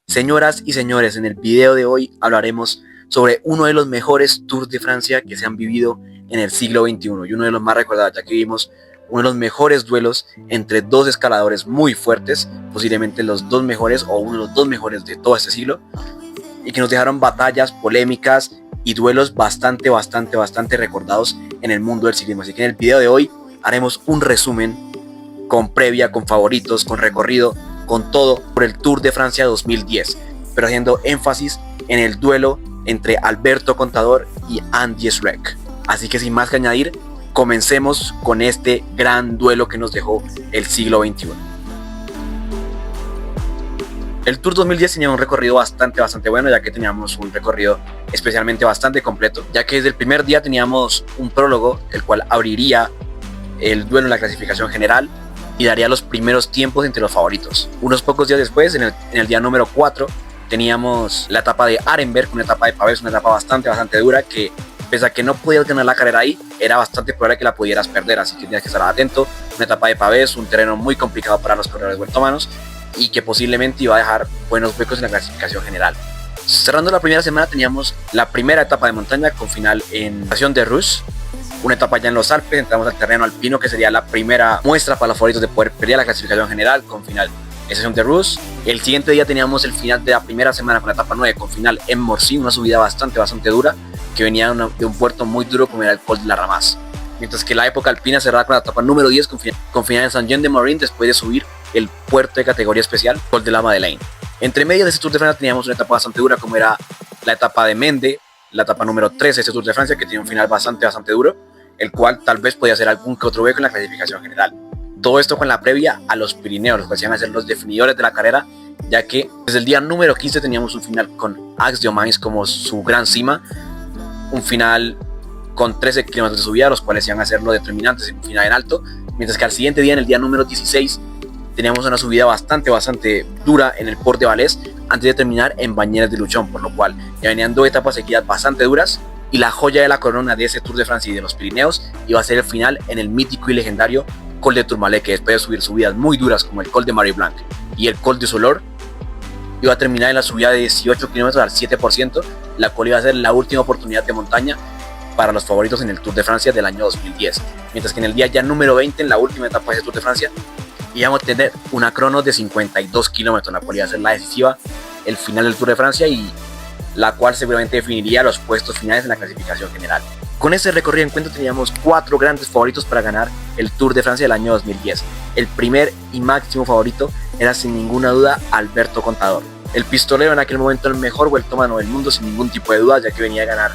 Señoras y señores, en el video de hoy hablaremos sobre uno de los mejores Tours de Francia que se han vivido en el siglo XXI y uno de los más recordados, ya que vimos uno de los mejores duelos entre dos escaladores muy fuertes, posiblemente los dos mejores o uno de los dos mejores de todo este siglo, y que nos dejaron batallas, polémicas y duelos bastante recordados en el mundo del ciclismo. Así que en el video de hoy haremos un resumen con previa, con favoritos, con recorrido, con todo por el Tour de Francia 2010, pero haciendo énfasis en el duelo entre Alberto Contador y Andy Schleck. Así que sin más que añadir, comencemos con este gran duelo que nos dejó el siglo XXI. El Tour 2010 tenía un recorrido bastante bueno, ya que teníamos un recorrido especialmente bastante completo, ya que desde el primer día teníamos un prólogo, el cual abriría el duelo en la clasificación general y daría los primeros tiempos entre los favoritos. Unos pocos días después, en el día número 4, teníamos la etapa de Arenberg, una etapa de pavés, una etapa bastante dura, que pese a que no podías ganar la carrera ahí, era bastante probable que la pudieras perder, así que tenías que estar atento. Una etapa de pavés, un terreno muy complicado para los corredores vueltómanos y que posiblemente iba a dejar buenos huecos en la clasificación general. Cerrando la primera semana teníamos la primera etapa de montaña con final en la estación de Rousse, una etapa ya en los Alpes. Entramos al terreno alpino, que sería la primera muestra para los favoritos de poder pelear la clasificación general con final en estación de Rousse. El siguiente día teníamos el final de la primera semana con la etapa 9 con final en Morcy, una subida bastante dura que venía de un puerto muy duro como era el Col de la Ramaz. Mientras que la época alpina cerraba con la etapa número 10 con final en Saint-Jean-de-Maurienne después de subir el puerto de categoría especial Col de la Madeleine. Entre medias de este Tour de Francia teníamos una etapa bastante dura como era la etapa de Mende, la etapa número 13 de este Tour de Francia, que tiene un final bastante duro, el cual tal vez podía ser algún que otro hueco en la clasificación general. Todo esto con la previa a los Pirineos, los que iban a ser los definidores de la carrera, ya que desde el día número 15 teníamos un final con Aix-les-Bains como su gran cima, un final con 13 kilómetros de subida, los cuales iban a ser los determinantes en un final en alto, mientras que al siguiente día, en el día número 16, teníamos una subida bastante dura en el Port de Valais antes de terminar en Bañeres de Luchon, por lo cual ya venían dos etapas seguidas bastante duras. Y la joya de la corona de ese Tour de Francia y de los Pirineos iba a ser el final en el mítico y legendario Col de Tourmalet, que después de subir subidas muy duras como el Col de Marie Blanc y el Col de Solor, iba a terminar en la subida de 18 kilómetros al 7%, la cual iba a ser la última oportunidad de montaña para los favoritos en el Tour de Francia del año 2010. Mientras que en el día ya número 20, en la última etapa de ese Tour de Francia, íbamos a tener una crono de 52 kilómetros, la cual iba a ser la decisiva, el final del Tour de Francia y la cual seguramente definiría los puestos finales en la clasificación general. Con este recorrido en cuenta teníamos 4 grandes favoritos para ganar el Tour de Francia del año 2010. El primer y máximo favorito era sin ninguna duda Alberto Contador, el pistolero, en aquel momento el mejor vueltómano del mundo sin ningún tipo de duda, ya que venía a ganar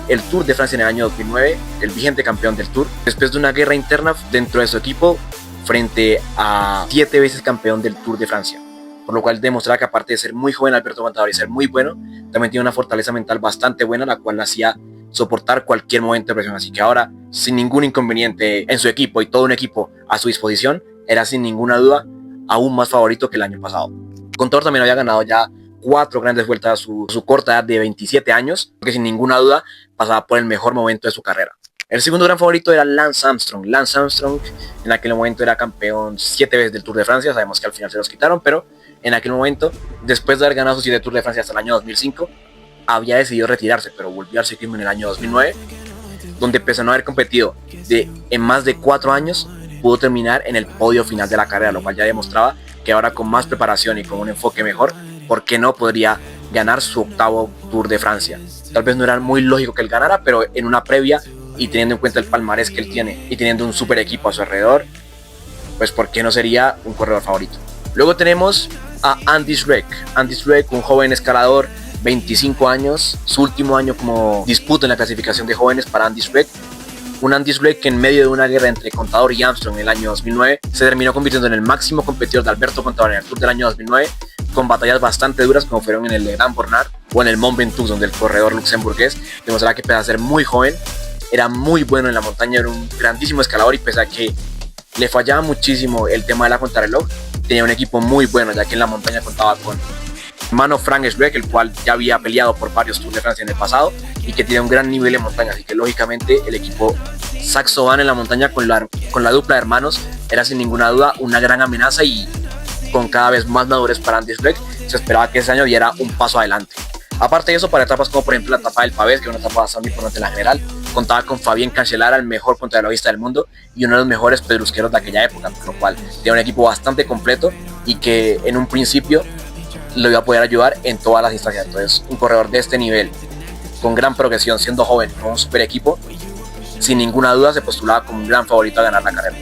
el Tour de Francia en el año 2009, el vigente campeón del Tour, después de una guerra interna dentro de su equipo frente a 7 veces campeón del Tour de Francia, por lo cual demostraba que aparte de ser muy joven Alberto Contador y ser muy bueno, también tiene una fortaleza mental bastante buena, la cual le hacía soportar cualquier momento de presión. Así que ahora, sin ningún inconveniente en su equipo y todo un equipo a su disposición, era sin ninguna duda aún más favorito que el año pasado. Contador también había ganado ya 4 grandes vueltas a su corta edad de 27 años, que sin ninguna duda pasaba por el mejor momento de su carrera. El segundo gran favorito era Lance Armstrong. Lance Armstrong en aquel momento era campeón 7 veces del Tour de Francia, sabemos que al final se los quitaron, pero en aquel momento, después de haber ganado sus 7 Tours de Francia hasta el año 2005, había decidido retirarse, pero volvió al ciclismo en el año 2009, donde pese a no haber competido en más de 4 años, pudo terminar en el podio final de la carrera, lo cual ya demostraba que ahora con más preparación y con un enfoque mejor, ¿por qué no podría ganar su 8º Tour de Francia? Tal vez no era muy lógico que él ganara, pero en una previa y teniendo en cuenta el palmarés que él tiene y teniendo un super equipo a su alrededor, pues ¿por qué no sería un corredor favorito? Luego tenemos a Andy Schleck. Andy Schleck, un joven escalador, 25 años, su último año como disputa en la clasificación de jóvenes para Andy Schleck. Un Andy Schleck que en medio de una guerra entre Contador y Armstrong en el año 2009 se terminó convirtiendo en el máximo competidor de Alberto Contador en el Tour del año 2009, con batallas bastante duras como fueron en el de Grand Bernard o en el Mont Ventoux, donde el corredor luxemburgués demostraba que pese a ser muy joven, era muy bueno en la montaña, era un grandísimo escalador y pese a que le fallaba muchísimo el tema de la contrarreloj, tenía un equipo muy bueno, ya que en la montaña contaba con hermano Frank Schleck, el cual ya había peleado por varios Tours de Francia en el pasado y que tiene un gran nivel en montaña, así que lógicamente el equipo Saxo Van en la montaña con la dupla de hermanos era sin ninguna duda una gran amenaza y con cada vez más madurez para Andy Schleck, se esperaba que ese año diera un paso adelante. Aparte de eso, para etapas como por ejemplo la etapa del Pavés, que es una etapa bastante importante en la general, contaba con Fabián Cancellara, el mejor contrarrelojista del mundo y uno de los mejores pedrusqueros de aquella época, por lo cual tenía un equipo bastante completo y que en un principio lo iba a poder ayudar en todas las instancias. Entonces, un corredor de este nivel, con gran progresión, siendo joven, con un super equipo, sin ninguna duda se postulaba como un gran favorito a ganar la carrera.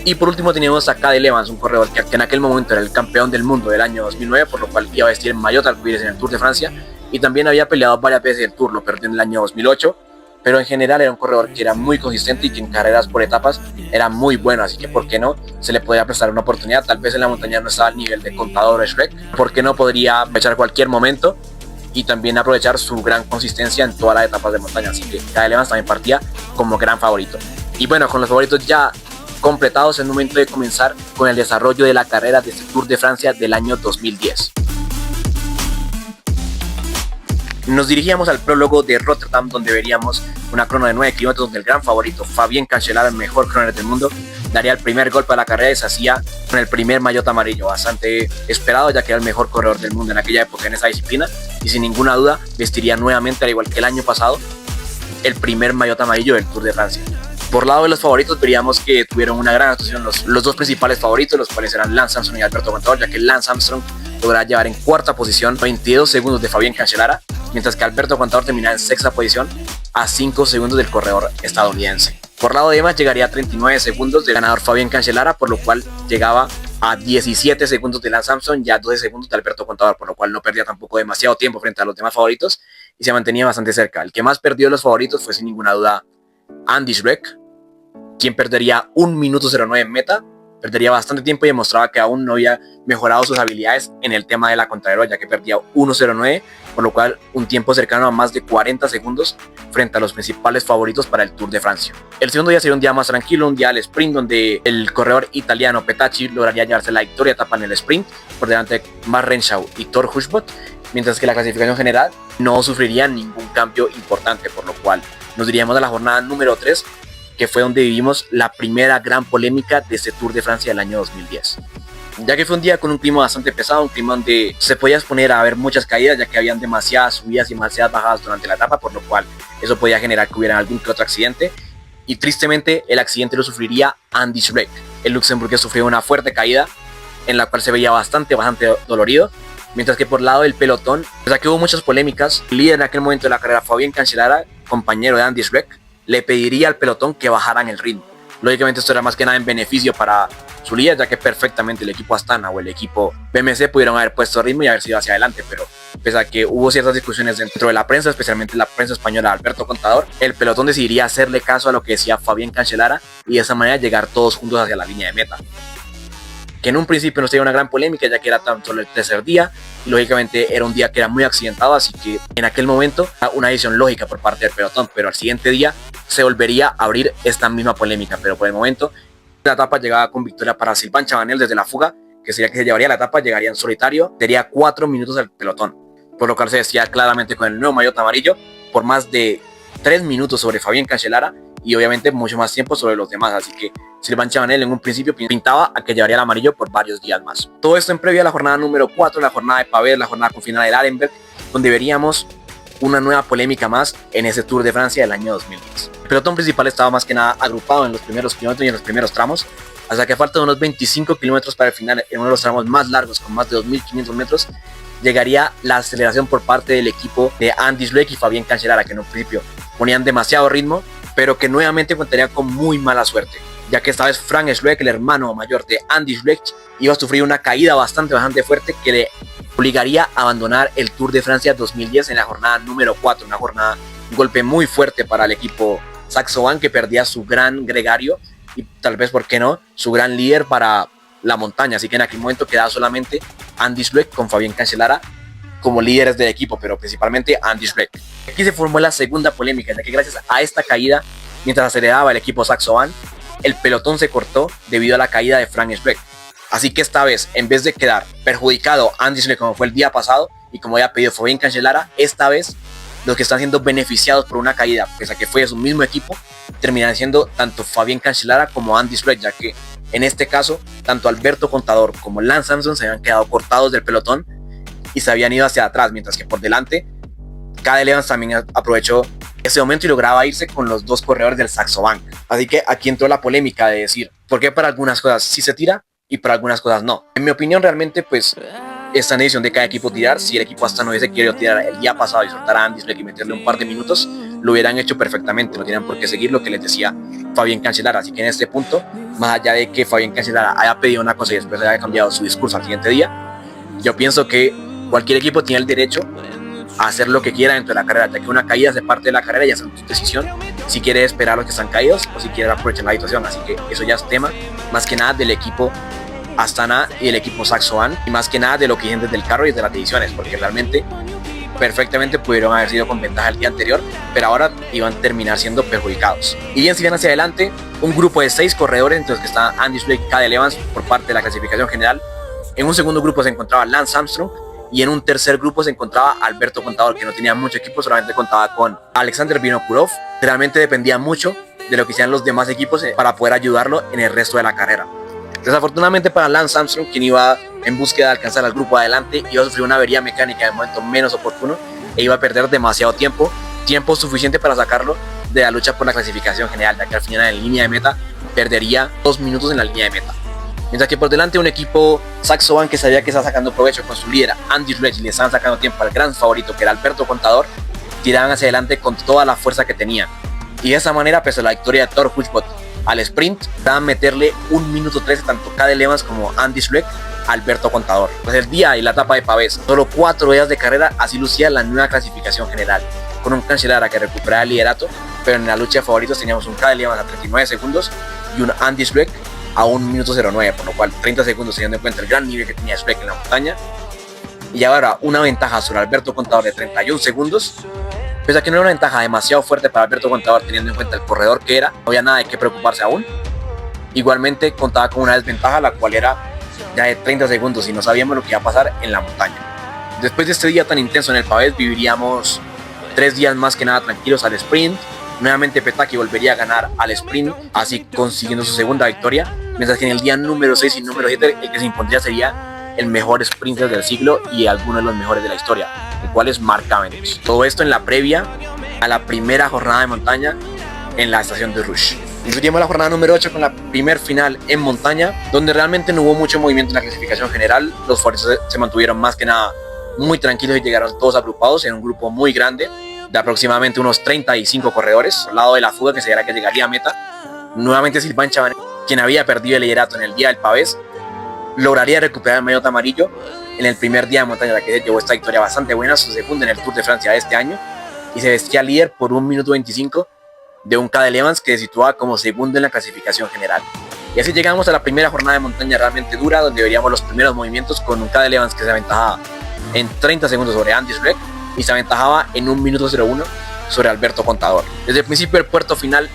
Y por último teníamos a Cadel Evans, un corredor que en aquel momento era el campeón del mundo del año 2009, por lo cual iba a vestir en maillot arcoíris en el Tour de Francia, y también había peleado varias veces el Tour, lo perdió en el año 2008, pero en general era un corredor que era muy consistente y que en carreras por etapas era muy bueno, así que por qué no se le podía prestar una oportunidad. Tal vez en la montaña no estaba al nivel de Contador o Schleck, por qué no podría aprovechar cualquier momento y también aprovechar su gran consistencia en todas las etapas de montaña, así que Cadel Evans también partía como gran favorito. Y bueno, con los favoritos ya completados, es el momento de comenzar con el desarrollo de la carrera de este Tour de Francia del año 2010. Nos dirigíamos al prólogo de Rotterdam, donde veríamos una crono de 9 kilómetros donde el gran favorito Fabián Cancellara, el mejor cronero del mundo, daría el primer golpe a la carrera y se hacía con el primer maillot amarillo, bastante esperado ya que era el mejor corredor del mundo en aquella época en esa disciplina y sin ninguna duda vestiría nuevamente, al igual que el año pasado, el primer maillot amarillo del Tour de Francia. Por lado de los favoritos veríamos que tuvieron una gran actuación los dos principales favoritos, los cuales eran Lance Armstrong y Alberto Contador, ya que Lance Armstrong logrará llevar en cuarta posición 22 segundos de Fabián Cancellara, mientras que Alberto Contador terminará en sexta posición a 5 segundos del corredor estadounidense. Por lado de Evans llegaría a 39 segundos del ganador Fabián Cancellara, por lo cual llegaba a 17 segundos de Lance Armstrong y a 12 segundos de Alberto Contador, por lo cual no perdía tampoco demasiado tiempo frente a los demás favoritos y se mantenía bastante cerca. El que más perdió de los favoritos fue sin ninguna duda Andy Schleck, quien perdería 1 minuto 09 en meta, perdería bastante tiempo y demostraba que aún no había mejorado sus habilidades en el tema de la contrarreloj, ya que perdía 1:09, por lo cual un tiempo cercano a más de 40 segundos frente a los principales favoritos para el Tour de Francia. El segundo día sería un día más tranquilo, un día al sprint, donde el corredor italiano Petacchi lograría llevarse la victoria etapa en el sprint por delante de Mark Renshaw y Thor Hushovd, mientras que la clasificación general no sufriría ningún cambio importante, por lo cual nos diríamos a la jornada número 3, que fue donde vivimos la primera gran polémica de este Tour de Francia del año 2010. Ya que fue un día con un clima bastante pesado, un clima donde se podía exponer a haber muchas caídas, ya que habían demasiadas subidas y demasiadas bajadas durante la etapa, por lo cual eso podía generar que hubiera algún que otro accidente. Y tristemente el accidente lo sufriría Andy Schleck. El luxemburgués sufrió una fuerte caída, en la cual se veía bastante dolorido, mientras que por el lado del pelotón, ya que hubo muchas polémicas, el líder en aquel momento de la carrera, Fabián Cancellara, compañero de Andy Schleck, le pediría al pelotón que bajaran el ritmo. Lógicamente esto era más que nada en beneficio para su líder, ya que perfectamente el equipo Astana o el equipo BMC pudieron haber puesto ritmo y haber sido hacia adelante, pero pese a que hubo ciertas discusiones dentro de la prensa, especialmente la prensa española de Alberto Contador, el pelotón decidiría hacerle caso a lo que decía Fabián Cancellara y de esa manera llegar todos juntos hacia la línea de meta. Que en un principio no sería una gran polémica, ya que era tan solo el tercer día y lógicamente era un día que era muy accidentado, así que en aquel momento era una decisión lógica por parte del pelotón, pero al siguiente día se volvería a abrir esta misma polémica. Pero por el momento la etapa llegaba con victoria para Sylvain Chavanel desde la fuga, que sería que se llevaría la etapa, llegaría en solitario, daría 4 minutos al pelotón, por lo cual se decía claramente con el nuevo maillot amarillo por más de 3 minutos sobre Fabián Cancellara y obviamente mucho más tiempo sobre los demás, así que Sylvain Chavanel en un principio pintaba a que llevaría el amarillo por varios días más. Todo esto en previa a la jornada número 4, la jornada de Pavés, la jornada con final del Arenberg, donde veríamos una nueva polémica más en ese Tour de Francia del año 2010. El pelotón principal estaba más que nada agrupado en los primeros kilómetros y en los primeros tramos, hasta que faltan unos 25 kilómetros para el final, en uno de los tramos más largos con más de 2.500 metros, llegaría la aceleración por parte del equipo de Andy Schleck y Fabián Cancellara, que en un principio ponían demasiado ritmo, pero que nuevamente contaría con muy mala suerte, ya que esta vez Frank Schleck, el hermano mayor de Andy Schleck, iba a sufrir una caída bastante fuerte que le obligaría a abandonar el Tour de Francia 2010 en la jornada número 4, un golpe muy fuerte para el equipo Saxo Bank, que perdía su gran gregario y tal vez, ¿por qué no?, su gran líder para la montaña, así que en aquel momento quedaba solamente Andy Schleck con Fabián Cancellara como líderes del equipo, pero principalmente Andy Schleck. Aquí se formó la segunda polémica, ya que gracias a esta caída, mientras aceleraba el equipo Saxo Bank, el pelotón se cortó debido a la caída de Frank Schleck. Así que esta vez, en vez de quedar perjudicado Andy Schleck como fue el día pasado y como había pedido Fabián Cancellara, esta vez los que están siendo beneficiados por una caída, pese a que fue de su mismo equipo, terminan siendo tanto Fabián Cancellara como Andy Schleck, ya que En este caso, tanto Alberto Contador como Lance Armstrong se habían quedado cortados del pelotón y se habían ido hacia atrás, mientras que por delante Cadel Evans también aprovechó ese momento y lograba irse con los dos corredores del Saxo Bank. Así que aquí entró la polémica de decir por qué para algunas cosas sí se tira y para algunas cosas no. En mi opinión, realmente pues está en decisión de cada equipo tirar. Si el equipo hasta no hubiese querido tirar el día pasado y soltar a Andy Schleck y meterle un par de minutos, lo hubieran hecho perfectamente, no tenían por qué seguir lo que les decía Fabián Cancellara. Así que en este punto, más allá de que Fabián Cancellara haya pedido una cosa y después haya cambiado su discurso al siguiente día, yo pienso que cualquier equipo tiene el derecho a hacer lo que quiera dentro de la carrera, ya que una caída hace parte de la carrera y es tu decisión si quiere esperar a los que están caídos o si quiere aprovechar la situación. Así que eso ya es tema más que nada del equipo Astana y el equipo Saxo Bank, y más que nada de lo que dicen desde el carro y desde las decisiones, porque realmente perfectamente pudieron haber sido con ventaja el día anterior, pero ahora iban a terminar siendo perjudicados. Y bien, si bien hacia adelante, un grupo de 6 corredores, entre los que está Andy Schleck y Cadel Evans por parte de la clasificación general. En un segundo grupo se encontraba Lance Armstrong y en un tercer grupo se encontraba Alberto Contador, que no tenía mucho equipo, solamente contaba con Alexander Vinokurov. Realmente dependía mucho de lo que hicieran los demás equipos para poder ayudarlo en el resto de la carrera. Desafortunadamente para Lance Armstrong, quien iba en búsqueda de alcanzar al grupo adelante, iba a sufrir una avería mecánica en el momento menos oportuno e iba a perder demasiado tiempo suficiente para sacarlo de la lucha por la clasificación general, ya que al final en línea de meta perdería 2 minutos en la línea de meta. Mientras que por delante un equipo Saxo Bank que sabía que estaba sacando provecho con su líder Andy Schleck y le estaban sacando tiempo al gran favorito que era Alberto Contador, tiraban hacia adelante con toda la fuerza que tenían. Y de esa manera, pese a la victoria de Thor Husbot al sprint, daban meterle 1 minuto 13 tanto Cadel Evans como Andy Schleck a Alberto Contador. Pues el día y la etapa de Pavés, solo 4 días de carrera, así lucía la nueva clasificación general, con un Cancellara que recuperaba el liderato, pero en la lucha de favoritos teníamos un Cadel Evans a 39 segundos y un Andy Schleck a 1 minuto 09, por lo cual 30 segundos teniendo en cuenta el gran nivel que tenía Schleck en la montaña. Y ahora una ventaja sobre Alberto Contador de 31 segundos. Pese a que no era una ventaja demasiado fuerte para Alberto Contador teniendo en cuenta el corredor que era, no había nada de qué preocuparse aún. Igualmente contaba con una desventaja, la cual era ya de 30 segundos y no sabíamos lo que iba a pasar en la montaña. Después de este día tan intenso en el Pavés, viviríamos 3 días más que nada tranquilos al sprint. Nuevamente Petaki volvería a ganar al sprint, así consiguiendo su segunda victoria, mientras que en el día número 6 y número 7 el que se impondría sería el mejor sprinter del siglo y alguno de los mejores de la historia, el cual es Mark Cavendish. Todo esto en la previa a la primera jornada de montaña en la estación de Rouge. Discutimos la jornada número 8 con la primer final en montaña, donde realmente no hubo mucho movimiento en la clasificación general. Los favoritos se mantuvieron más que nada muy tranquilos y llegaron todos agrupados en un grupo muy grande de aproximadamente unos 35 corredores, al lado de la fuga que se era que llegaría a meta. Nuevamente Sylvain Chavanel, quien había perdido el liderato en el día del Pavés, lograría recuperar el maillot amarillo en el primer día de montaña, la que llevó esta victoria bastante buena, su segunda en el Tour de Francia de este año, y se vestía líder por 1 minuto 25 de un Cadel Evans que se situaba como segundo en la clasificación general. Y así llegamos a la primera jornada de montaña realmente dura, donde veríamos los primeros movimientos con un Cadel Evans que se aventajaba en 30 segundos sobre Andy Schleck y se aventajaba en 1 minuto 01 sobre Alberto Contador. Desde el principio del puerto final,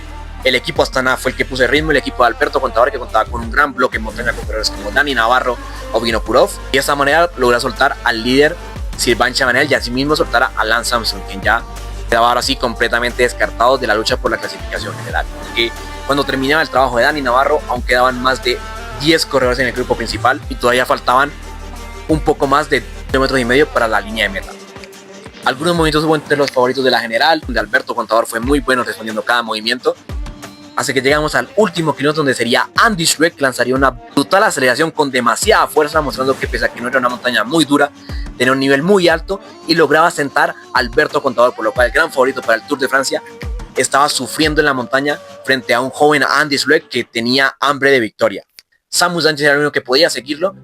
el equipo Astana fue el que puso el ritmo, el equipo de Alberto Contador, que contaba con un gran bloque en montaña con corredores como Dani Navarro o Vinokurov, y de esa manera logra soltar al líder Sylvain Chavanel y asimismo soltar a Lance Armstrong, quien ya quedaba ahora sí completamente descartado de la lucha por la clasificación general. Porque cuando terminaba el trabajo de Dani Navarro, aún quedaban más de 10 corredores en el grupo principal y todavía faltaban un poco más de 2,5 metros para la línea de meta. Algunos movimientos hubo entre los favoritos de la general, donde Alberto Contador fue muy bueno respondiendo cada movimiento. Así que llegamos al último kilómetro, donde sería Andy Schleck lanzaría una brutal aceleración con demasiada fuerza, mostrando que pese a que no era una montaña muy dura, tenía un nivel muy alto y lograba sentar a Alberto Contador, por lo cual el gran favorito para el Tour de Francia estaba sufriendo en la montaña frente a un joven Andy Schleck que tenía hambre de victoria. Samu Sánchez era el único que podía seguirlo,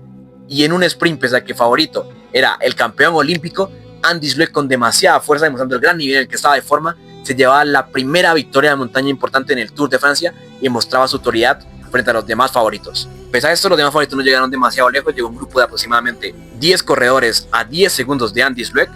y en un sprint, pese a que favorito era el campeón olímpico, Andy Schleck con demasiada fuerza, demostrando el gran nivel en el que estaba de forma, se llevaba la primera victoria de montaña importante en el Tour de Francia y mostraba su autoridad frente a los demás favoritos. Pese a esto, los demás favoritos no llegaron demasiado lejos, llegó un grupo de aproximadamente 10 corredores a 10 segundos de Andy Schleck,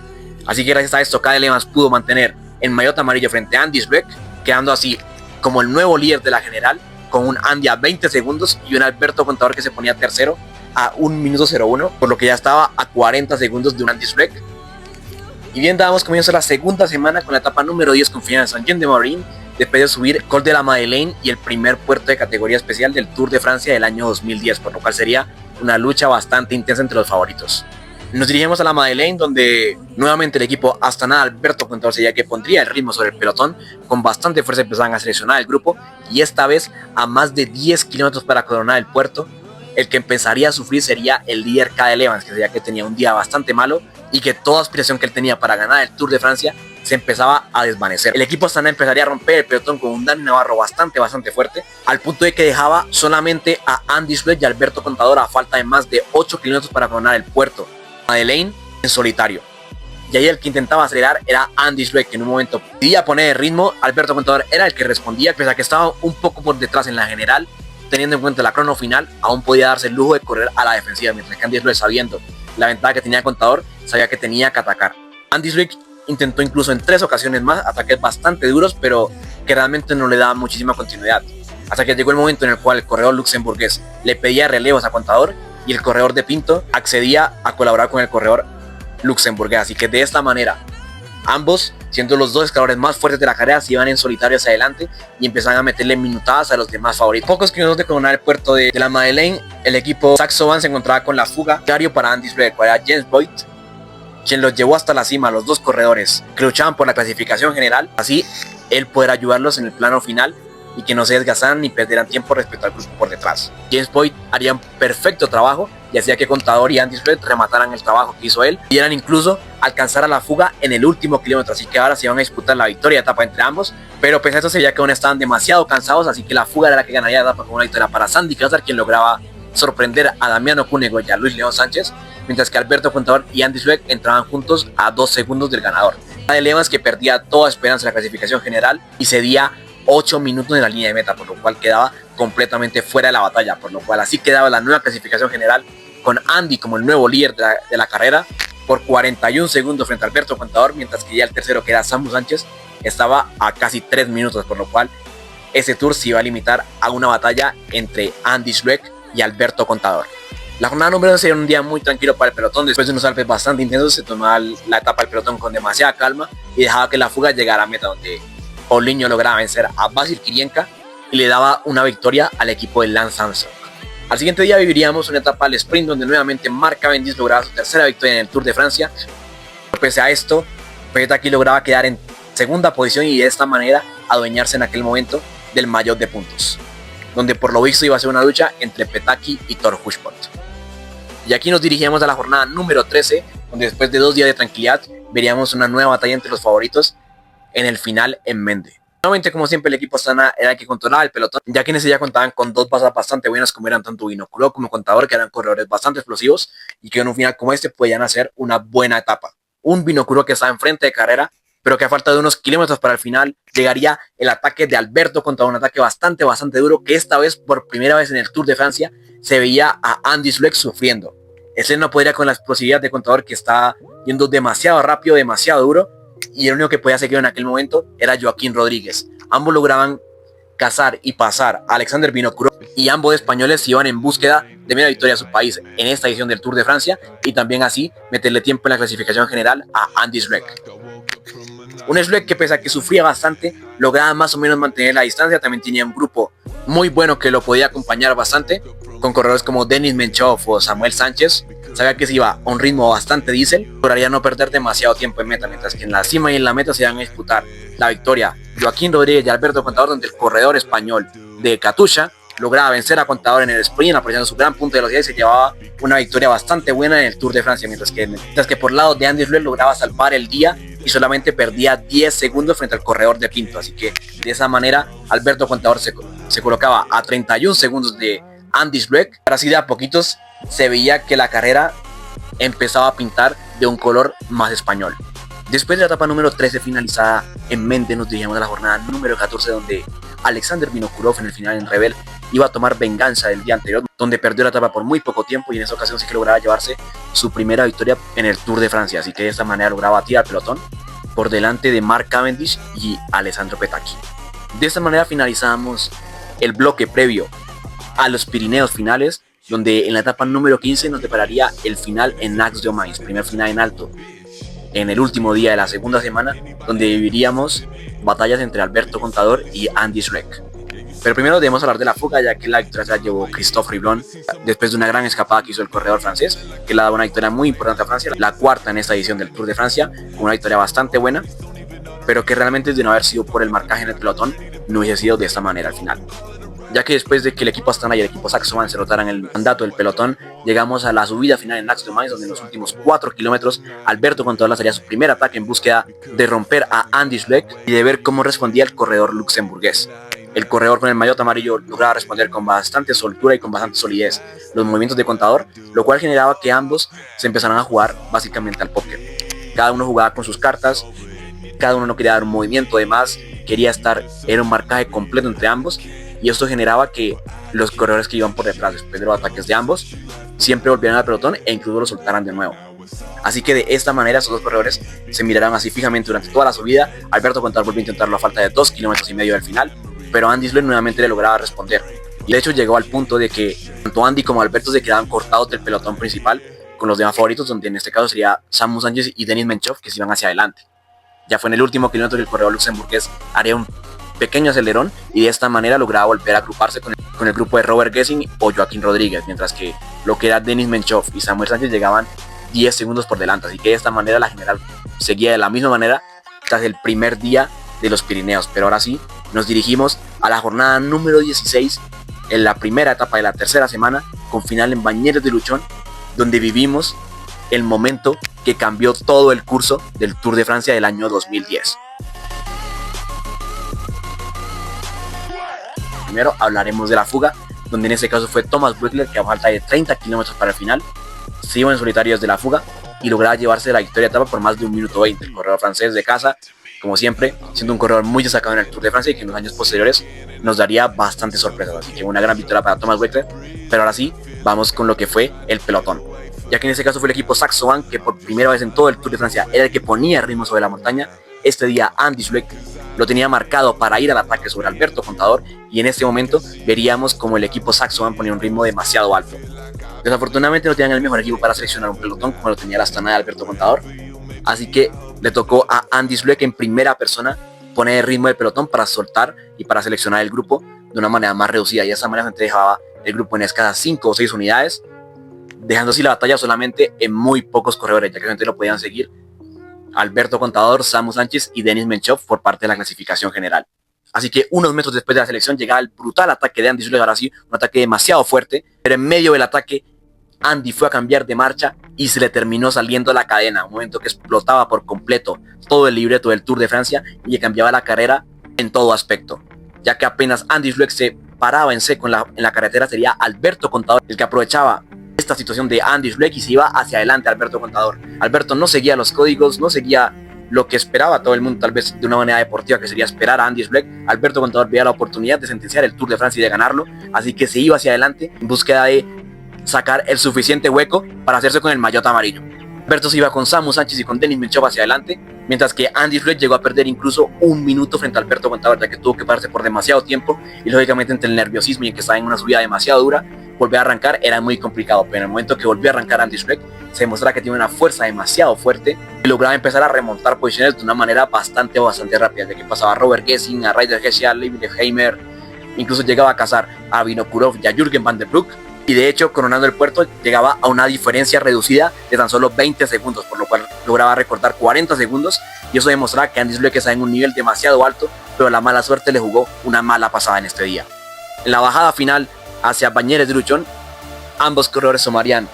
así que gracias a esto Cadel Evans pudo mantener el maillot amarillo frente a Andy Schleck, quedando así como el nuevo líder de la general, con un Andy a 20 segundos y un Alberto Contador que se ponía tercero a 1 minuto 01, por lo que ya estaba a 40 segundos de un Andy Schleck. Y bien, dábamos comienzo a la segunda semana con la etapa número 10 con final en Saint-Jean-de-Maurienne, después de subir Col de la Madeleine y el primer puerto de categoría especial del Tour de Francia del año 2010, por lo cual sería una lucha bastante intensa entre los favoritos. Nos dirigimos a la Madeleine, donde nuevamente el equipo Astana Alberto Contador sería que pondría el ritmo sobre el pelotón. Con bastante fuerza empezaban a seleccionar el grupo, y esta vez a más de 10 kilómetros para coronar el puerto, el que empezaría a sufrir sería el líder Cadel Evans, que sería que tenía un día bastante malo y que toda aspiración que él tenía para ganar el Tour de Francia se empezaba a desvanecer. El equipo Astana empezaría a romper el pelotón con un Dani Navarro bastante fuerte, al punto de que dejaba solamente a Andy Schleck y Alberto Contador a falta de más de 8 kilómetros para coronar el puerto Madeleine en solitario. Y ahí el que intentaba acelerar era Andy Schleck, que en un momento pedía poner el ritmo. Alberto Contador era el que respondía, pese a que estaba un poco por detrás en la general. Teniendo en cuenta la crono final, aún podía darse el lujo de correr a la defensiva, mientras que Andy Schleck, sabiendo la ventaja que tenía el Contador, sabía que tenía que atacar. Andy Schleck intentó incluso en 3 ocasiones más ataques bastante duros, pero que realmente no le daba muchísima continuidad, hasta que llegó el momento en el cual el corredor luxemburgués le pedía relevos a Contador y el corredor de Pinto accedía a colaborar con el corredor luxemburgués. Así que de esta manera, ambos, siendo los dos escaladores más fuertes de la carrera, se iban en solitario hacia adelante y empezaban a meterle minutadas a los demás favoritos. Pocos kilómetros de coronar el puerto de la Madeleine, el equipo Saxo Bank se encontraba con la fuga diario para Andy Schleck, para Jens Voigt, quien los llevó hasta la cima a los dos corredores que luchaban por la clasificación general, así él poder ayudarlos en el plano final y que no se desgastaran ni perdieran tiempo respecto al grupo por detrás. James Boyd haría un perfecto trabajo y hacía que Contador y Andy Schleck remataran el trabajo que hizo él y eran incluso alcanzar a la fuga en el último kilómetro, así que ahora se iban a disputar la victoria de etapa entre ambos, pero pese a esto se veía que aún estaban demasiado cansados, así que la fuga era la que ganaría la etapa con una victoria para Sandy Cazar, quien lograba sorprender a Damiano Cunego y a Luis León Sánchez, mientras que Alberto Contador y Andy Schleck entraban juntos a 2 segundos del ganador. Cadel Evans, que perdía toda esperanza en la clasificación general y cedía 8 minutos en la línea de meta, por lo cual quedaba completamente fuera de la batalla, por lo cual así quedaba la nueva clasificación general con Andy como el nuevo líder de la carrera por 41 segundos frente a Alberto Contador, mientras que ya el tercero, que era Samu Sánchez, estaba a casi 3 minutos, por lo cual ese tour se iba a limitar a una batalla entre Andy Schleck y Alberto Contador. La jornada número 2 sería un día muy tranquilo para el pelotón. Después de unos Alpes bastante intensos, se tomaba la etapa del pelotón con demasiada calma y dejaba que la fuga llegara a meta, donde Paulinho lograba vencer a Basil Kirienka y le daba una victoria al equipo de Lance Armstrong. Al siguiente día viviríamos una etapa al sprint, donde nuevamente Marc Cavendish lograba su tercera victoria en el Tour de Francia. Pese a esto, Petaki lograba quedar en segunda posición y de esta manera adueñarse en aquel momento del maillot de puntos, donde por lo visto iba a ser una lucha entre Petaki y Thor Hushovd. Y aquí nos dirigíamos a la jornada número 13, donde después de 2 días de tranquilidad veríamos una nueva batalla entre los favoritos en el final en Mende. Nuevamente, como siempre, el equipo Astana era el que controlaba el pelotón, ya que en ese día contaban con 2 bazas bastante buenas, como eran tanto Vinokurov como Contador, que eran corredores bastante explosivos y que en un final como este podían hacer una buena etapa. Un Vinokurov que estaba enfrente de carrera, pero que a falta de unos kilómetros para el final llegaría el ataque de Alberto Contador, un ataque bastante duro, que esta vez, por primera vez en el Tour de Francia, se veía a Andy Schleck sufriendo. Ese no podría con la explosividad de Contador, que estaba yendo demasiado rápido, demasiado duro, y el único que podía seguir en aquel momento era Joaquín Rodríguez. Ambos lograban cazar y pasar a Alexander Vinokurov, y ambos españoles iban en búsqueda de media victoria a su país en esta edición del Tour de Francia, y también así meterle tiempo en la clasificación general a Andy Schleck. Un Schleck que, pese a que sufría bastante, lograba más o menos mantener la distancia. También tenía un grupo muy bueno que lo podía acompañar bastante, con corredores como Denis Menchov o Samuel Sánchez. Sabía que se iba a un ritmo bastante diésel, lograría no perder demasiado tiempo en meta, mientras que en la cima y en la meta se iban a disputar la victoria Joaquín Rodríguez y Alberto Contador, donde el corredor español de Katusha lograba vencer a Contador en el sprint, aprovechando su gran punto de velocidad, y se llevaba una victoria bastante buena en el Tour de Francia, mientras que por lado de Andy Schleck lograba salvar el día y solamente perdía 10 segundos frente al corredor de Pinto. Así que de esa manera Alberto Contador se colocaba a 31 segundos de Andy Schleck. Ahora sí, de a poquitos se veía que la carrera empezaba a pintar de un color más español. Después de la etapa número 13 finalizada en Mende, nos dirigimos a la jornada número 14, donde Alexander Vinokurov en el final en Rebel iba a tomar venganza del día anterior, donde perdió la etapa por muy poco tiempo, y en esa ocasión sí que lograba llevarse su primera victoria en el Tour de Francia. Así que de esta manera lograba batir al pelotón por delante de Marc Cavendish y Alessandro Petacchi. De esta manera finalizamos el bloque previo a los Pirineos finales, donde en la etapa número 15 nos depararía el final en Aix-les-Bains, primer final en alto, en el último día de la segunda semana, donde viviríamos batallas entre Alberto Contador y Andy Schleck. Pero primero debemos hablar de la fuga, ya que la victoria se la llevó Christophe Riblon después de una gran escapada que hizo el corredor francés, que le daba una victoria muy importante a Francia, la cuarta en esta edición del Tour de Francia, con una victoria bastante buena, pero que realmente de no haber sido por el marcaje en el pelotón, no hubiese sido de esta manera al final. Ya que después de que el equipo Astana y el equipo Saxo Bank se rotaran el mandato del pelotón, llegamos a la subida final en Lacs de Mainz, donde en los últimos 4 kilómetros Alberto Contador lanzaría su primer ataque en búsqueda de romper a Andy Schleck y de ver cómo respondía el corredor luxemburgués. El corredor con el maillot amarillo lograba responder con bastante soltura y con bastante solidez los movimientos de Contador, lo cual generaba que ambos se empezaran a jugar básicamente al póker. Cada uno jugaba con sus cartas, cada uno no quería dar un movimiento de más, quería estar, era un marcaje completo entre ambos, y esto generaba que los corredores que iban por detrás después de los ataques de ambos siempre volvieran al pelotón e incluso lo soltaran de nuevo. Así que de esta manera esos dos corredores se miraron así fijamente durante toda la subida. Alberto Contador volvió a intentarlo a falta de 2,5 kilómetros del final, pero Andy Schleck nuevamente le lograba responder. Y de hecho llegó al punto de que tanto Andy como Alberto se quedaban cortados del pelotón principal con los demás favoritos, donde en este caso sería Samu Sánchez y Denis Menchov, que se iban hacia adelante. Ya fue en el último kilómetro que el corredor luxemburgués haría un pequeño acelerón y de esta manera lograba volver a agruparse con el grupo de Robert Gesing o Joaquín Rodríguez, mientras que lo que era Denis Menchov y Samuel Sánchez llegaban 10 segundos por delante. Así que de esta manera la general seguía de la misma manera tras el primer día de los Pirineos. Pero ahora sí, nos dirigimos a la jornada número 16 en la primera etapa de la tercera semana, con final en Bañeres de Luchón, donde vivimos el momento que cambió todo el curso del Tour de Francia del año 2010. Primero hablaremos de la fuga, donde en este caso fue Thomas Voeckler, que a falta de 30 kilómetros para el final se iba en solitario desde la fuga y lograba llevarse la victoria de etapa por más de 1 minuto 20. El corredor francés de casa, como siempre, siendo un corredor muy destacado en el Tour de Francia y que en los años posteriores nos daría bastantes sorpresas. Así que una gran victoria para Thomas Voeckler. Pero ahora sí, vamos con lo que fue el pelotón, ya que en este caso fue el equipo Saxo Bank, que por primera vez en todo el Tour de Francia era el que ponía ritmo sobre la montaña. Este día Andy Schleck lo tenía marcado para ir al ataque sobre Alberto Contador, y en este momento veríamos como el equipo Saxo Bank ponía un ritmo demasiado alto. Desafortunadamente no tenían el mejor equipo para seleccionar un pelotón como lo tenía la Astana de Alberto Contador, así que le tocó a Andy Schleck en primera persona poner el ritmo del pelotón para soltar y para seleccionar el grupo de una manera más reducida, y de esa manera se dejaba el grupo en escasas 5 o 6 unidades, dejando así la batalla solamente en muy pocos corredores, ya que solamente lo podían seguir Alberto Contador, Samu Sánchez y Denis Menchov por parte de la clasificación general. Así que unos metros después de la selección llegaba el brutal ataque de Andy Schleck, ahora sí, un ataque demasiado fuerte, pero en medio del ataque Andy fue a cambiar de marcha y se le terminó saliendo la cadena, un momento que explotaba por completo todo el libreto del Tour de Francia y que cambiaba la carrera en todo aspecto, ya que apenas Andy Schleck se paraba en seco en la carretera, sería Alberto Contador el que aprovechaba esta situación de Andy Schleck y se iba hacia adelante Alberto Contador. Alberto no seguía los códigos, no seguía lo que esperaba todo el mundo, tal vez de una manera deportiva, que sería esperar a Andy Schleck. Alberto Contador veía la oportunidad de sentenciar el Tour de Francia y de ganarlo, así que se iba hacia adelante en búsqueda de sacar el suficiente hueco para hacerse con el maillot amarillo. Alberto se iba con Samu Sánchez y con Denis Menchov hacia adelante, mientras que Andy Schleck llegó a perder incluso 1 minuto frente a Alberto Contador, ya que tuvo que pararse por demasiado tiempo, y lógicamente entre el nerviosismo y el que estaba en una subida demasiado dura, volver a arrancar era muy complicado. Pero en el momento que volvió a arrancar Andy Schleck, se demostraba que tiene una fuerza demasiado fuerte y lograba empezar a remontar posiciones de una manera bastante rápida, de que pasaba a Robert Gesing, a Ryder Hesje, a Levi Heimer, incluso llegaba a cazar a Vinokurov y a Jürgen van der Broek, y de hecho coronando el puerto llegaba a una diferencia reducida de tan solo 20 segundos, por lo cual lograba recortar 40 segundos, y eso demostraba que Andy Schleck está en un nivel demasiado alto, pero la mala suerte le jugó una mala pasada en este día. En la bajada final hacia Bañeres de Luchón, ambos corredores tomarían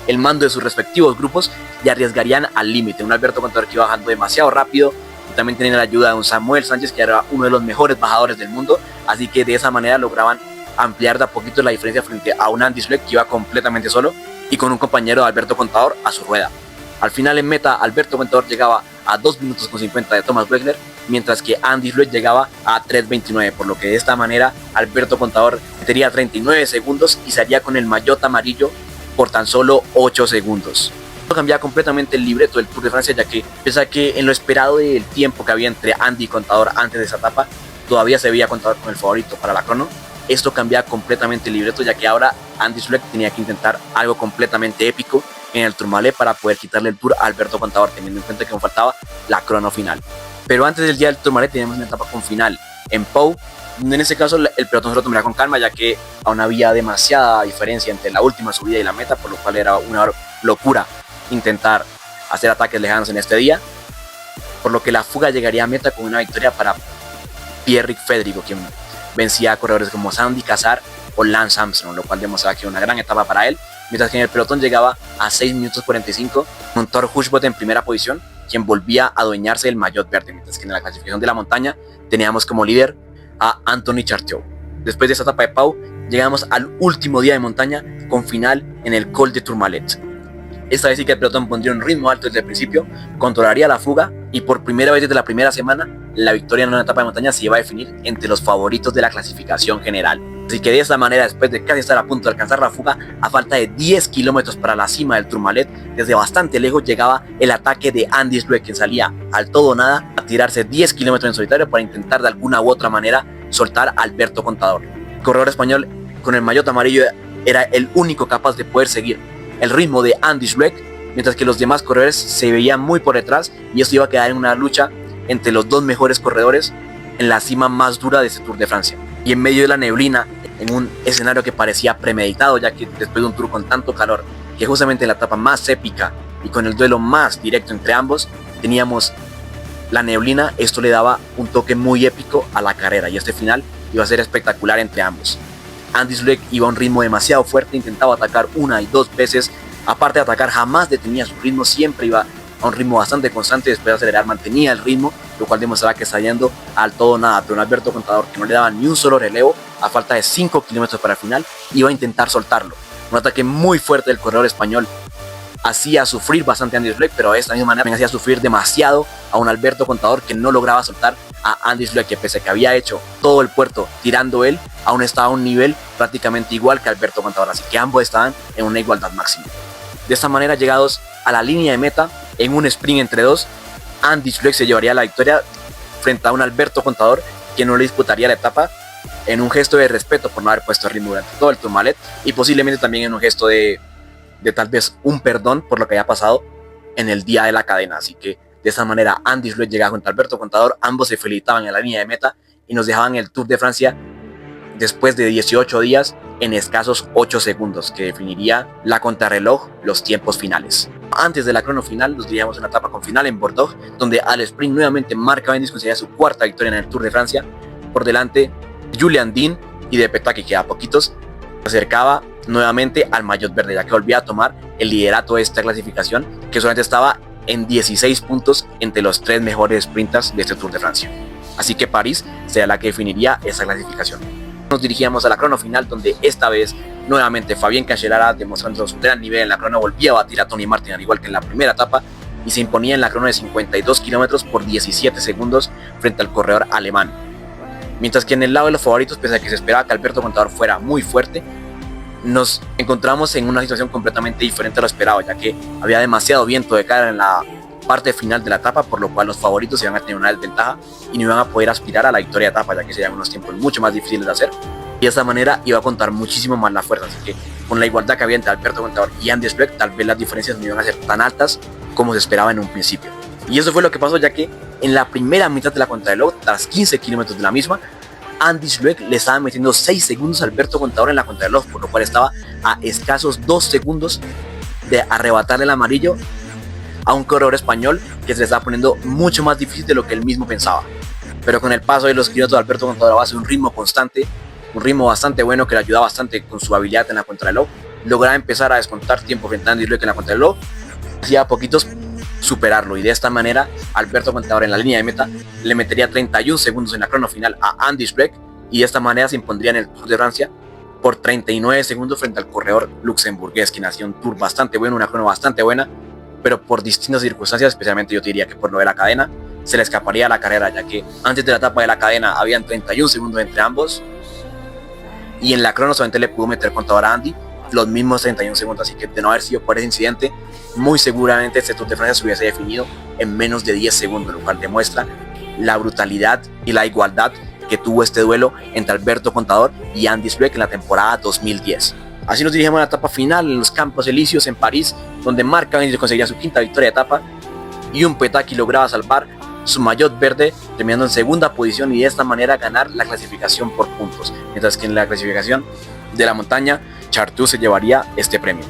el mando de sus respectivos grupos y arriesgarían al límite. Un Alberto Contador que iba bajando demasiado rápido, y también tenían la ayuda de un Samuel Sánchez, que era uno de los mejores bajadores del mundo, así que de esa manera lograban ampliar de a poquito la diferencia frente a un Andy Schleck que iba completamente solo y con un compañero de Alberto Contador a su rueda. Al final en meta, Alberto Contador llegaba a 2 minutos con 50 de Thomas Voeckler, mientras que Andy Schleck llegaba a 3:29, por lo que de esta manera Alberto Contador tendría 39 segundos y salía con el maillot amarillo por tan solo 8 segundos. Esto cambiaba completamente el libreto del Tour de Francia, ya que pese a que en lo esperado del tiempo que había entre Andy y Contador antes de esa etapa, todavía se veía Contador como el favorito para la crono, esto cambiaba completamente el libreto, ya que ahora Andy Schleck tenía que intentar algo completamente épico en el Tourmalet para poder quitarle el Tour a Alberto Contador, teniendo en cuenta que nos faltaba la crono final. Pero antes del día del Tourmalet tenemos una etapa con final en Pau. En ese caso el pelotón se lo tomará con calma, ya que aún había demasiada diferencia entre la última subida y la meta, por lo cual era una locura intentar hacer ataques lejanos en este día, por lo que la fuga llegaría a meta con una victoria para Pierrick Federico, quien vencía a corredores como Sandy Cazar o Lance Armstrong, lo cual demostraba que era una gran etapa para él, mientras que en el pelotón llegaba a 6 minutos 45 con Thor Hushovd en primera posición, quien volvía a adueñarse del maillot verde, mientras que en la clasificación de la montaña teníamos como líder a Anthony Chartiot. Después de esta etapa de Pau, llegamos al último día de montaña con final en el Col de Tourmalet. Esta vez sí que el pelotón pondría un ritmo alto desde el principio, controlaría la fuga y por primera vez desde la primera semana, la victoria en una etapa de montaña se iba a definir entre los favoritos de la clasificación general. Así que de esta manera, después de casi estar a punto de alcanzar la fuga, a falta de 10 kilómetros para la cima del Tourmalet, desde bastante lejos llegaba el ataque de Andy Schleck, quien salía al todo o nada a tirarse 10 kilómetros en solitario para intentar de alguna u otra manera soltar a Alberto Contador. El corredor español con el maillot amarillo era el único capaz de poder seguir el ritmo de Andy Schleck, mientras que los demás corredores se veían muy por detrás, y esto iba a quedar en una lucha entre los dos mejores corredores en la cima más dura de este Tour de Francia. Y en medio de la neblina, en un escenario que parecía premeditado, ya que después de un Tour con tanto calor, que justamente en la etapa más épica y con el duelo más directo entre ambos, teníamos la neblina. Esto le daba un toque muy épico a la carrera, y este final iba a ser espectacular entre ambos. Andy Schleck iba a un ritmo demasiado fuerte, intentaba atacar una y dos veces, aparte de atacar jamás detenía su ritmo, siempre iba a un ritmo bastante constante, después de acelerar mantenía el ritmo, lo cual demostraba que está yendo al todo o nada, pero un Alberto Contador que no le daba ni un solo relevo, a falta de 5 kilómetros para el final, iba a intentar soltarlo. Un ataque muy fuerte del corredor español hacía sufrir bastante a Andy Schleck, pero de esta misma manera hacía sufrir demasiado a un Alberto Contador que no lograba soltar a Andy Schleck, que pese a que había hecho todo el puerto tirando él, aún estaba a un nivel prácticamente igual que Alberto Contador, así que ambos estaban en una igualdad máxima. De esta manera, llegados a la línea de meta, en un sprint entre dos, Andy Schleck se llevaría la victoria frente a un Alberto Contador que no le disputaría la etapa, en un gesto de respeto por no haber puesto ritmo durante todo el Tourmalet, y posiblemente también en un gesto de tal vez un perdón por lo que había pasado en el día de la cadena. Así que de esa manera Andy Schleck llegaba contra Alberto Contador, ambos se felicitaban en la línea de meta y nos dejaban el Tour de Francia después de 18 días en escasos 8 segundos, que definiría la contrarreloj, los tiempos finales. Antes de la crono final nos diríamos una etapa con final en Bordeaux, donde al sprint nuevamente Marc Cavendish conseguía su cuarta victoria en el Tour de Francia, por delante Julian Dean y de Petaki, que a poquitos se acercaba nuevamente al maillot verde, ya que volvía a tomar el liderato de esta clasificación, que solamente estaba en 16 puntos entre los 3 mejores sprinters de este Tour de Francia. Así que París será la que definiría esa clasificación. Nos dirigíamos a la crono final, donde esta vez nuevamente Fabien Cancellara, demostrando su gran nivel en la crono, volvía a batir a Tony Martin al igual que en la primera etapa, y se imponía en la crono de 52 kilómetros por 17 segundos frente al corredor alemán. Mientras que en el lado de los favoritos, pese a que se esperaba que Alberto Contador fuera muy fuerte, nos encontramos en una situación completamente diferente a lo esperado, ya que había demasiado viento de cara en la parte final de la etapa, por lo cual los favoritos iban a tener una desventaja y no iban a poder aspirar a la victoria de etapa, ya que serían unos tiempos mucho más difíciles de hacer, y de esta manera iba a contar muchísimo más la fuerza. Así que con la igualdad que había entre Alberto Contador y Andy Schleck, tal vez las diferencias no iban a ser tan altas como se esperaba en un principio. Y eso fue lo que pasó, ya que en la primera mitad de la contrarreloj, tras 15 kilómetros de la misma, Andy Schleck le estaba metiendo 6 segundos a Alberto Contador en la contrarreloj, por lo cual estaba a escasos 2 segundos de arrebatarle el amarillo a un corredor español que se le estaba poniendo mucho más difícil de lo que él mismo pensaba. Pero con el paso de los kilómetros, Alberto Contador, a base de un ritmo constante, un ritmo bastante bueno que le ayudaba bastante con su habilidad en la contrarreloj, lograba empezar a descontar tiempo frente a Andy Schleck en la contrarreloj, hacía a poquitos superarlo, y de esta manera Alberto Contador en la línea de meta le metería 31 segundos en la crono final a Andy Schleck, y de esta manera se impondría en el Tour de Francia por 39 segundos frente al corredor luxemburgués, quien hacía un tour bastante bueno, una crono bastante buena, pero por distintas circunstancias, especialmente yo diría que por lo de la cadena, se le escaparía la carrera, ya que antes de la etapa de la cadena habían 31 segundos entre ambos, y en la crono solamente le pudo meter Contador a Andy los mismos 31 segundos, así que de no haber sido por ese incidente, muy seguramente este Tour de Francia se hubiese definido en menos de 10 segundos, lo cual demuestra la brutalidad y la igualdad que tuvo este duelo entre Alberto Contador y Andy Schleck en la temporada 2010. Así nos dirigimos a la etapa final en los Campos Elíseos en París, donde Mark Cavendish conseguía su quinta victoria de etapa y un Petacchi lograba salvar su maillot verde, terminando en segunda posición y de esta manera ganar la clasificación por puntos, mientras que en la clasificación de la montaña Chartreux se llevaría este premio.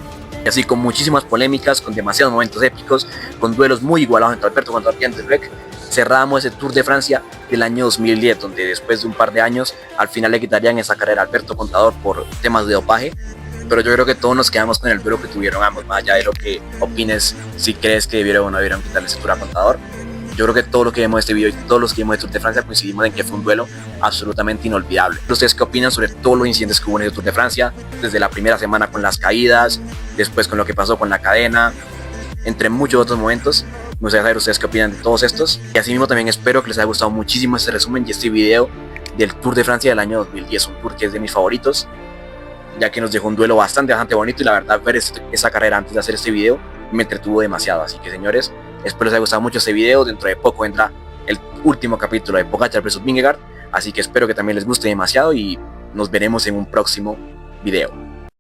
Y así, con muchísimas polémicas, con demasiados momentos épicos, con duelos muy igualados entre Alberto contra Arjen de Vleck, cerramos ese Tour de Francia del año 2010, donde después de un par de años al final le quitarían esa carrera a Alberto Contador por temas de dopaje. Pero yo creo que todos nos quedamos con el duelo que tuvieron ambos, más allá de lo que opines, si crees que debieron o no debieron quitarle ese Tour a Contador. Yo creo que todos los que vemos este video y todos los que vemos de Tour de Francia coincidimos en que fue un duelo absolutamente inolvidable. ¿Ustedes qué opinan sobre todos los incidentes que hubo en el Tour de Francia? Desde la primera semana con las caídas, después con lo que pasó con la cadena, entre muchos otros momentos. Me gustaría saber ustedes qué opinan de todos estos. Y así mismo también espero que les haya gustado muchísimo este resumen y este video del Tour de Francia del año 2010. Un tour que es de mis favoritos, ya que nos dejó un duelo bastante bonito, y la verdad ver esa carrera antes de hacer este video me entretuvo demasiado. Así que, señores, espero les haya gustado mucho este video. Dentro de poco entra el último capítulo de Pogačar vs Vingegaard, así que espero que también les guste demasiado y nos veremos en un próximo video.